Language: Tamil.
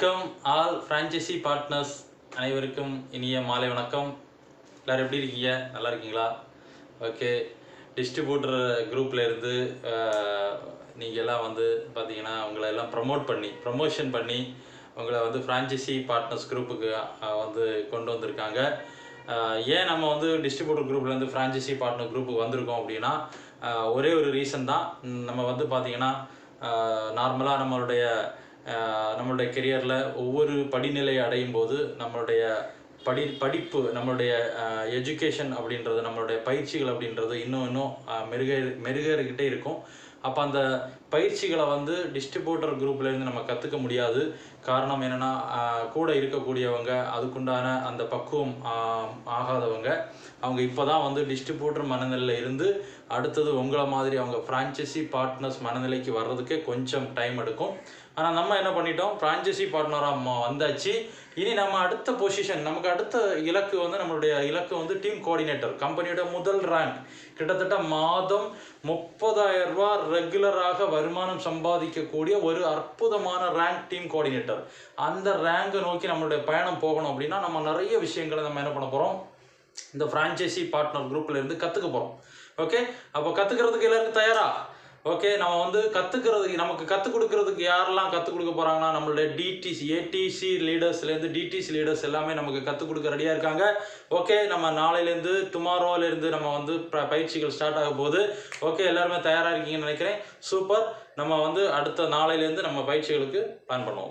வணக்கம் ஆல் ஃப்ரான்ச்சைசி பார்ட்னர்ஸ் அனைவருக்கும் இனிய மாலை வணக்கம். எல்லோரும் எப்படி இருக்கீங்க? நல்லா இருக்கீங்களா? ஓகே. டிஸ்ட்ரிபியூட்டர் குரூப்பில் இருந்து நீங்கள் எல்லாம் வந்து பார்த்தீங்கன்னா உங்களை எல்லாம் ப்ரமோஷன் பண்ணி உங்களை வந்து ஃப்ரான்ச்சைசி பார்ட்னர்ஸ் குரூப்புக்கு வந்து கொண்டு வந்திருக்காங்க. ஏன் நம்ம வந்து டிஸ்ட்ரிபியூட்டர் குரூப்லேருந்து ஃப்ரான்ச்சைசி பார்ட்னர் குரூப்புக்கு வந்திருக்கோம் அப்படின்னா ஒரே ஒரு ரீசன் தான். நம்ம வந்து பார்த்திங்கன்னா நார்மலாக நம்மளுடைய கெரியரில் ஒவ்வொரு படிநிலை அடையும் போது நம்மளுடைய படிப்பு நம்மளுடைய எஜுகேஷன் அப்படின்றது, நம்மளுடைய பயிற்சிகள் அப்படின்றது இன்னும் மெருகேறிக்கிட்டே இருக்கும். அப்போ அந்த பயிற்சிகளை வந்து டிஸ்ட்ரிபியூட்டர் குரூப்லேருந்து நம்ம கற்றுக்க முடியாது. காரணம் என்னென்னா, கூட இருக்கக்கூடியவங்க அதுக்குண்டான அந்த பக்குவம் ஆகாதவங்க, அவங்க இப்போ தான் வந்து டிஸ்ட்ரிபியூட்டர் மனநிலையில் இருந்து அடுத்தது உங்களை மாதிரி அவங்க ஃப்ரான்ச்சைசி பார்ட்னர்ஸ் மனநிலைக்கு வர்றதுக்கே கொஞ்சம் டைம் எடுக்கும். ஆனால் நம்ம என்ன பண்ணிட்டோம், ஃப்ரான்ச்சைசி பார்ட்னராக வந்தாச்சு. இனி நம்ம அடுத்த பொசிஷன், நமக்கு அடுத்த இலக்கு வந்து நம்மளுடைய இலக்கு வந்து டீம் கோஆர்டினேட்டர். கம்பெனியோட முதல் ரேங்க் கிட்டத்தட்ட மாதம் 30,000 ரூபா ரெகுலராக வருமானம் சம்பாதிக்கக்கூடிய ஒரு அற்புதமான ரேங்க் டீம் கோஆர்டினேட்டர். அந்த ரேங்கை நோக்கி நம்மளுடைய பயணம் போகணும் அப்படின்னா நம்ம நிறைய விஷயங்களை நம்ம என்ன பண்ண போகிறோம், இந்த ஃப்ரான்ச்சைசி பார்ட்னர் குரூப்பில் இருந்து கற்றுக்க போகிறோம். ஓகே, அப்போ கற்றுக்கிறதுக்கு எல்லாருக்கும் தயாரா? ஓகே, நம்ம வந்து நமக்கு கற்றுக் கொடுக்கறதுக்கு யாரெல்லாம் கற்றுக் கொடுக்க போகிறாங்கன்னா, நம்மளுடைய ஏடிசி லீடர்ஸ்லேருந்து டிடிசி லீடர்ஸ் எல்லாமே நமக்கு கற்றுக் கொடுக்க ரெடியாக இருக்காங்க. ஓகே, நம்ம நாளையிலேருந்து டுமாரோலேருந்து நம்ம வந்து பயிற்சிகள் ஸ்டார்ட் ஆக போகுது. ஓகே, எல்லாருமே தயாராக இருக்கீங்கன்னு நினைக்கிறேன். சூப்பர். நம்ம வந்து அடுத்த நாளையிலேருந்து நம்ம பயிற்சிகளுக்கு பிளான் பண்ணுவோம்.